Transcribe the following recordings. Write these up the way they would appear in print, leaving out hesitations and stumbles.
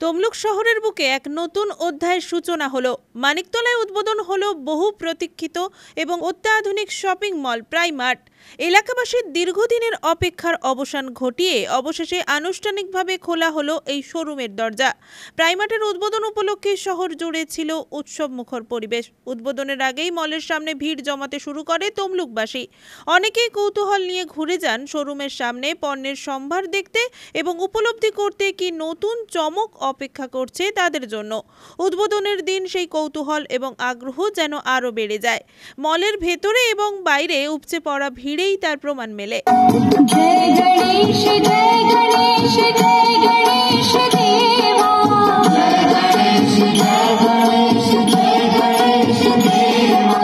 তমলুক শহরের বুকে এক নতুন অধ্যায়ের সূচনা হলো। মানিকতলায় উদ্বোধন হলো বহু প্রতীক্ষিত এবং অত্যাধুনিক শপিং মল প্রাইমার্ট। এলাকাবাসীর দীর্ঘদিনের অপেক্ষার অবসান ঘটিয়ে অবশেষে আনুষ্ঠানিকভাবে খোলা হলো এই শোরুমের দরজা। প্রাইমার্টের উদ্বোধন উপলক্ষে শহর জুড়ে ছিল উৎসব মুখর পরিবেশ। উদ্বোধনের আগেই মলের সামনে ভিড় জমাতে শুরু করে তমলুকবাসী। অনেকেই কৌতূহল নিয়ে ঘুরে যান শোরুমের সামনে পণ্যের সম্ভার দেখতে এবং উপলব্ধি করতে কি নতুন চমক অপেক্ষা করছে তাদের জন্য। উদ্বোধনের দিন সেই কৌতূহল এবং আগ্রহ যেন আরো বেড়ে যায়। মলের ভেতরে এবং বাইরে উপচে পড়া ভিড়েই তার প্রমাণ মেলে। জয় গণেশ জয় গণেশ জয় গণেশ দেবা, জয় গণেশ জয় গণেশ জয় গণেশ দেবা।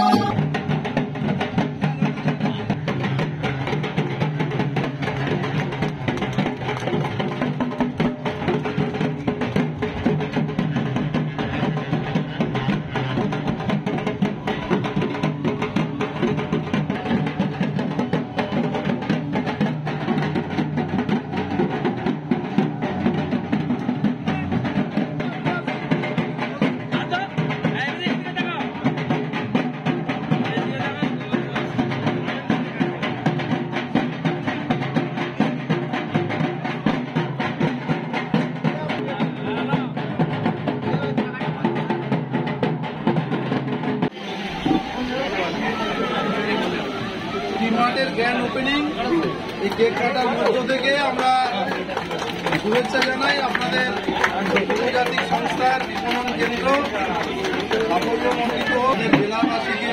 গ্র্যান্ড ওপেনিং এই কেক কাটার মধ্য থেকে আমরা শুভেচ্ছা জানাই আপনাদের আন্তর্জাতিক সংস্থার বিপণন কেন্দ্র সাফল্যমণ্ডিত জেলাবাসীকে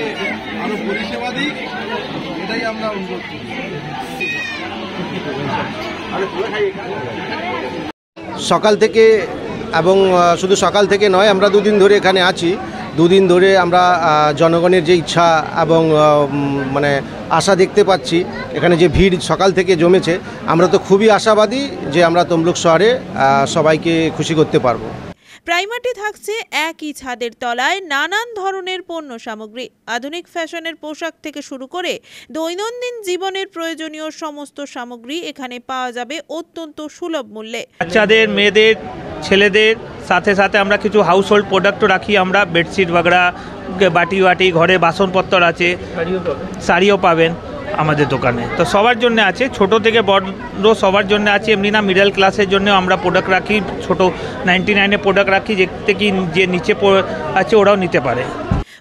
আরো পরিষেবা দিক, এটাই আমরা অনুরোধ করি। সকাল থেকে এবং শুধু সকাল থেকে নয়, আমরা দুদিন ধরে এখানে আছি। দুদিন ধরে আমরা জনগণের যে ইচ্ছা এবং মানে আশা দেখতে পাচ্ছি, এখানে যে ভিড় সকাল থেকে জমেছে, আমরা তো খুবই আশাবাদী যে আমরা তমলুক শহরে সবাইকে খুশি করতে পারবো। প্রাইমার্টে থাকছে একই ছাদের তলায় নানান ধরনের পণ্য সামগ্রী। আধুনিক ফ্যাশনের পোশাক থেকে শুরু করে দৈনন্দিন জীবনের প্রয়োজনীয় সমস্ত সামগ্রী এখানে পাওয়া যাবে অত্যন্ত সুলভ মূল্যে। বাচ্চাদের, মেয়েদের, ছেলেদের সাথে সাথে আমরা কিছু হাউস হোল্ড প্রোডাক্টও রাখি। আমরা বেডশিট বাগড়া, বাটি ঘরে বাসনপত্র আছে, শাড়িও পাবেন আমাদের দোকানে। তো সবার জন্য আছে, ছোট থেকে বড় সবার জন্য আছে। এমনি না, মিডল ক্লাসের জন্য আমরা প্রোডাক্ট রাখি, ছোট 99-এ প্রোডাক্ট রাখি, যেতে কি যে নিচে আছে ওরাও নিতে পারে।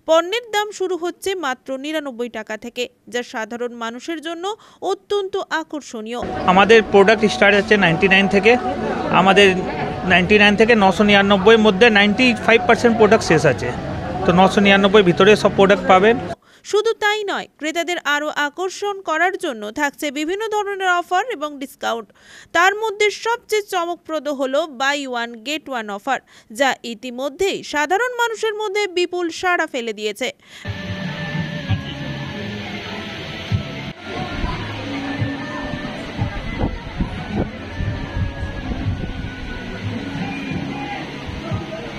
পণ্যের দাম শুরু হচ্ছে মাত্র 99 টাকা থেকে, যা সাধারণ মানুষের জন্য অত্যন্ত আকর্ষণীয়। আমাদের প্রোডাক্ট স্টার্ট হচ্ছে 99 থেকে। আমাদের 99 থেকে 999-এর মধ্যে 95% প্রোডাক্ট শেষ আছে। তো 999 ভিতরে সব প্রোডাক্ট পাবেন। শুধু তাই নয়, ক্রেতাদের আরও আকর্ষণ করার জন্য থাকছে বিভিন্ন ধরনের অফার এবং ডিসকাউন্ট। তার মধ্যে সবচেয়ে চমকপ্রদ হলো buy one get one offer, যা ইতিমধ্যেই সাধারণ মানুষের মধ্যে বিপুল সাড়া ফেলে দিয়েছে।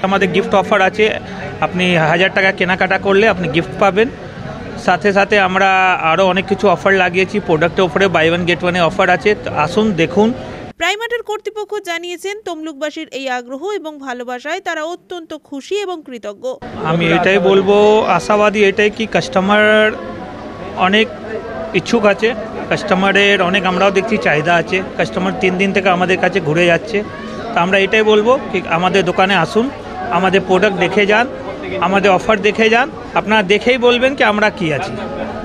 আমাদের গিফট অফার আছে, আপনি 1000 টাকা কেনাকাটা করলে আপনি গিফট পাবেন। সাথে সাথে আমরা আরও অনেক কিছু অফার লাগিয়েছি। প্রোডাক্টের উপরে বাই ওয়ান গেট ওয়ানে অফার আছে, আসুন দেখুন। প্রাইমার্টের কর্তৃপক্ষ জানিয়েছেন, তমলুকবাসীর এই আগ্রহ এবং ভালোবাসায় তারা অত্যন্ত খুশি এবং কৃতজ্ঞ। আমি এটাই বলবো, আশাবাদী এটাই কি কাস্টমার অনেক ইচ্ছুক আছে, কাস্টমারের অনেক আমরাও দেখছি চাহিদা আছে। কাস্টমার 3 দিন থেকে আমাদের কাছে ঘুরে যাচ্ছে। তো আমরা এটাই বলবো কি আমাদের দোকানে আসুন, আমাদের প্রোডাক্ট দেখে যান, আমাদের অফার দেখে যান। আপনারা দেখেই বলবেন কি আমরা কি আছি,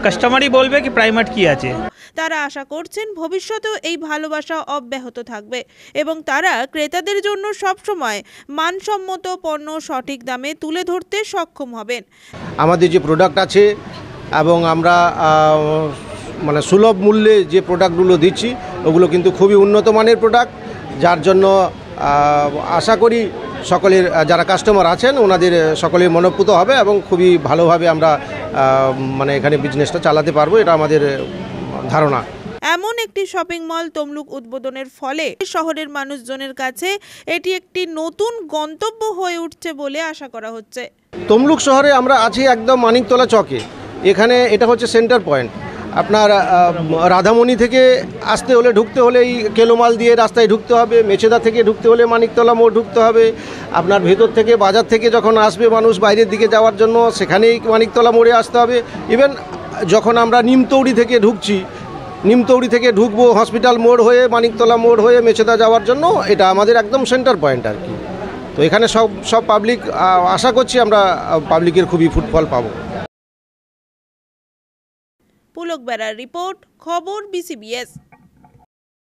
কাস্টমারই বলবে কি প্রাইমার্ট কি আছে। তারা আশা করছেন ভবিষ্যতেও এই ভালোবাসা অব্যাহত থাকবে এবং তারা ক্রেতাদের জন্য সবসময় মানসম্মত পণ্য সঠিক দামে তুলে ধরতে সক্ষম হবেন। আমাদের যে প্রোডাক্ট আছে এবং আমরা মানে সুলভ মূল্যে যে প্রোডাক্টগুলো দিচ্ছি, ওগুলো কিন্তু খুবই উন্নত মানের প্রোডাক্ট, যার জন্য আশা করি সকলের যারা কাস্টমার আছেন ওনাদের সকলের মনোপুত হবে এবং খুবই ভালোভাবে আমরা মানে এখানে বিজনেসটা চালাতে পারবো, এটা আমাদের ধারণা। এমন একটি শপিং মল তমলুক উদ্বোধনের ফলে শহরের মানুষজনের কাছে এটি একটি নতুন গন্তব্য হয়ে উঠছে বলে আশা করা হচ্ছে। তমলুক শহরে আমরা আছি একদম মানিকতলা চকে। এখানে এটা হচ্ছে সেন্টার পয়েন্ট। আপনার রাধামণি থেকে আসতে হলে ঢুকতে হলে এই কেলোমাল দিয়ে রাস্তায় ঢুকতে হবে, মেছেদা থেকে ঢুকতে হলে মানিকতলা মোড় ঢুকতে হবে, আপনার ভেতর থেকে বাজার থেকে যখন আসবে মানুষ বাইরের দিকে যাওয়ার জন্য সেখানেই মানিকতলা মোড়ে আসতে হবে। ইভেন যখন আমরা নিমতৌড়ি থেকে ঢুকছি, নিমতৌড়ি থেকে ঢুকবো হসপিটাল মোড় হয়ে মানিকতলা মোড় হয়ে মেছেদা যাওয়ার জন্য, এটা আমাদের একদম সেন্টার পয়েন্ট আর কি। তো এখানে সব পাবলিক, আশা করছি আমরা পাবলিকের খুবই ফুটফল পাবো। পুলক বেড়ার রিপোর্ট, খবর BCBS।